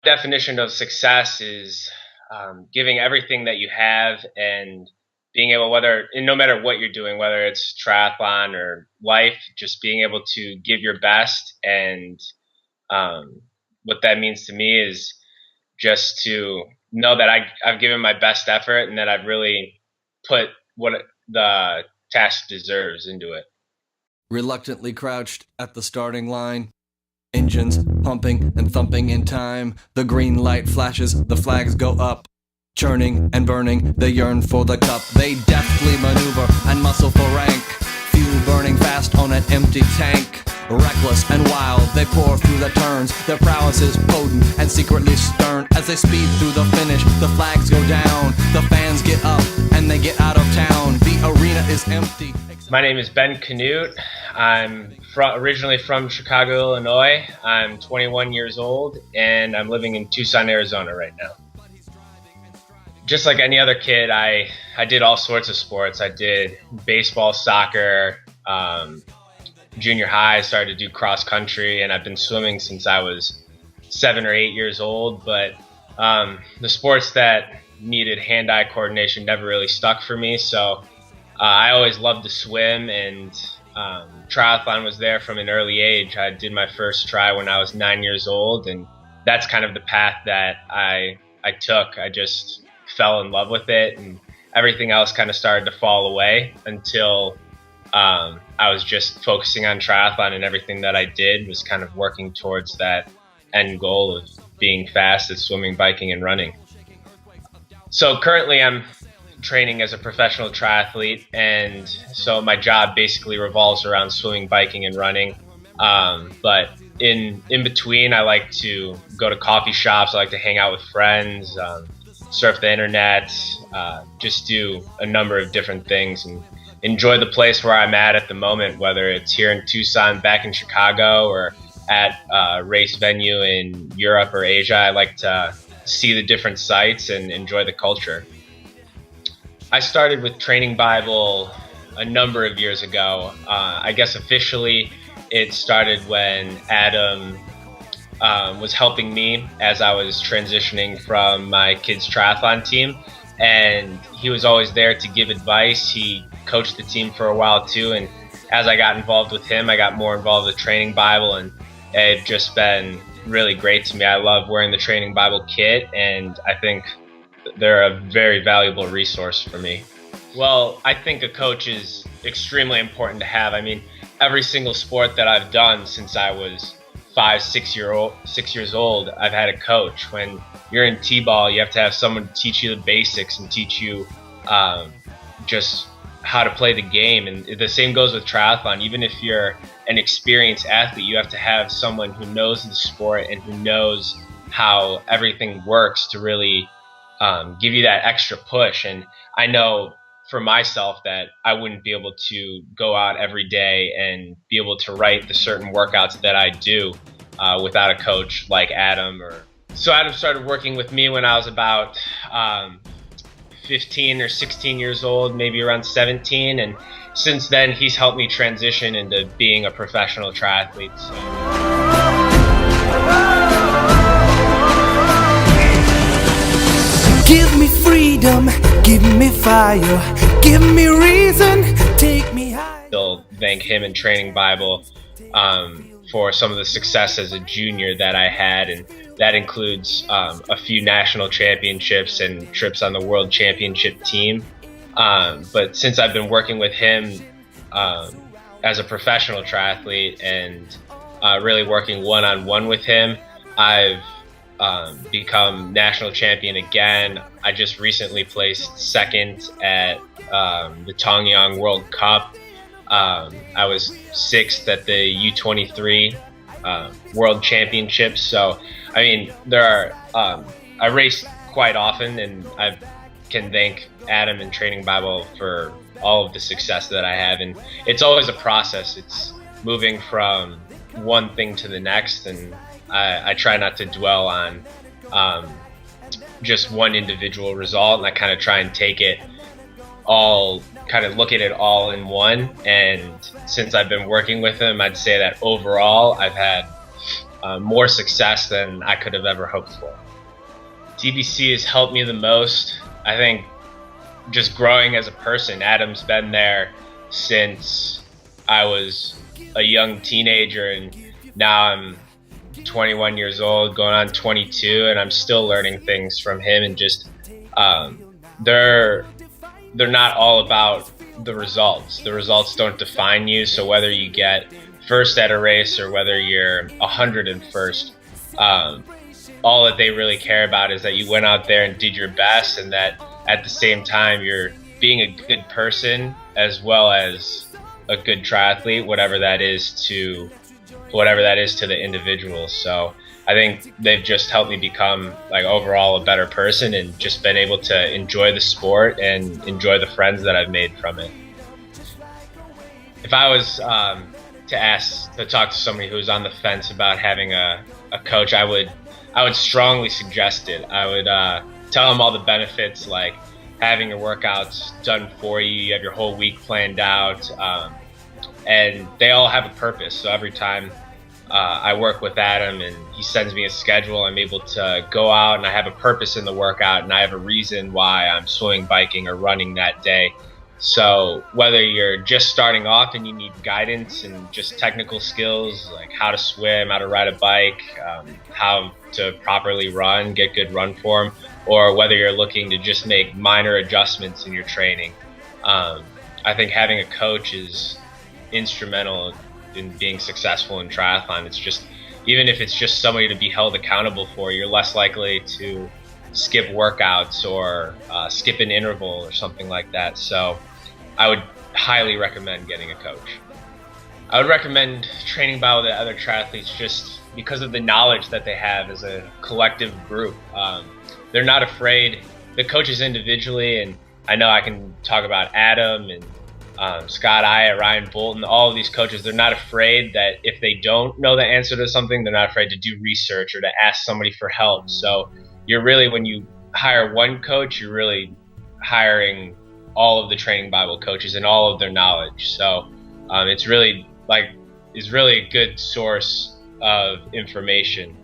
Definition of success is giving everything that you have and being able, no matter what you're doing, whether it's triathlon or life, just being able to give your best. And what that means to me is just to know that I've given my best effort and that I've really put what the task deserves into it. Reluctantly crouched at the starting line, engines pumping and thumping in time. The green light flashes, the flags go up. Churning and burning, they yearn for the cup. They deftly maneuver and muscle for rank. Fuel burning fast on an empty tank. Reckless and wild, they pour through the turns. Their prowess is potent and secretly stern. As they speed through the finish, the flags go down. The fans get up and they get out of town. The arena is empty. My name is Ben Kanute. I'm originally from Chicago, Illinois. I'm 21 years old and I'm living in Tucson, Arizona right now. Just like any other kid, I did all sorts of sports. I did baseball, soccer, junior high. I started to do cross country, and I've been swimming since I was 7 or 8 years old. But the sports that needed hand-eye coordination never really stuck for me. So I always loved to swim, and triathlon was there from an early age. I did my first try when I was 9 years old, and that's kind of the path that I took. I just fell in love with it, and everything else kind of started to fall away until I was just focusing on triathlon, and everything that I did was kind of working towards that end goal of being fast at swimming, biking, and running. So currently I'm training as a professional triathlete, and so my job basically revolves around swimming, biking, and running. But in between, I like to go to coffee shops. I like to hang out with friends, surf the internet, just do a number of different things and enjoy the place where I'm at the moment, whether it's here in Tucson, back in Chicago, or at a race venue in Europe or Asia. I like to see the different sites and enjoy the culture. I started with Training Bible a number of years ago. I guess officially it started when Adam was helping me as I was transitioning from my kids' triathlon team, and he was always there to give advice. He coached the team for a while too, and as I got involved with him, I got more involved with Training Bible, and it's just been really great to me. I love wearing the Training Bible kit, and I think they're a very valuable resource for me. Well, I think a coach is extremely important to have. I mean, every single sport that I've done since I was 6 years old, I've had a coach. When you're in T-ball, you have to have someone to teach you the basics and teach you just how to play the game. And the same goes with triathlon. Even if you're an experienced athlete, you have to have someone who knows the sport and who knows how everything works to really give you that extra push. And I know for myself that I wouldn't be able to go out every day and be able to write the certain workouts that I do without a coach like Adam. So Adam started working with me when I was about 15 or 16 years old, maybe around 17. And since then, he's helped me transition into being a professional triathlete. Give me freedom, give me fire, give me reason, take me high. Still thank him and Training Bible for some of the success as a junior that I had, and that includes a few national championships and trips on the world championship team. But since I've been working with him as a professional triathlete and really working one-on-one with him, I've become national champion again. I just recently placed second at the Tongyang World Cup. I was sixth at the U23 World Championships. So, I mean, I race quite often, and I can thank Adam and Training Bible for all of the success that I have. And it's always a process. It's moving from one thing to the next, and I try not to dwell on just one individual result, and I kind of try and take it all, kind of look at it all in one. And since I've been working with him, I'd say that overall I've had more success than I could have ever hoped for. TBC has helped me the most. I think just growing as a person. Adam's been there since I was a young teenager, and now I'm 21 years old, going on 22, and I'm still learning things from him. And just they're not all about the results. The results don't define you. So whether you get first at a race or whether you're 101st, all that they really care about is that you went out there and did your best, and that at the same time you're being a good person as well as a good triathlete, whatever that is to the individual. So I think they've just helped me become like overall a better person, and just been able to enjoy the sport and enjoy the friends that I've made from it. If I was to talk to somebody who's on the fence about having a coach, I would strongly suggest it. I would tell them all the benefits, like having your workouts done for you. You have your whole week planned out, and they all have a purpose. So every time I work with Adam and he sends me a schedule, I'm able to go out and I have a purpose in the workout, and I have a reason why I'm swimming, biking, or running that day. So whether you're just starting off and you need guidance and just technical skills, like how to swim, how to ride a bike, how to properly run, get good run form, or whether you're looking to just make minor adjustments in your training, I think having a coach is instrumental in being successful in triathlon. It's just, even if it's just somebody to be held accountable for, you're less likely to skip workouts or skip an interval or something like that. So I would highly recommend getting a coach. I would recommend TrainingBible to other triathletes just because of the knowledge that they have as a collective group. They're not afraid. The coaches individually, and I know I can talk about Adam and Scott Aya, Ryan Bolton, all of these coaches, they're not afraid that if they don't know the answer to something, they're not afraid to do research or to ask somebody for help. So you're really, when you hire one coach, you're really hiring all of the TrainingBible coaches and all of their knowledge. So it's really a good source of information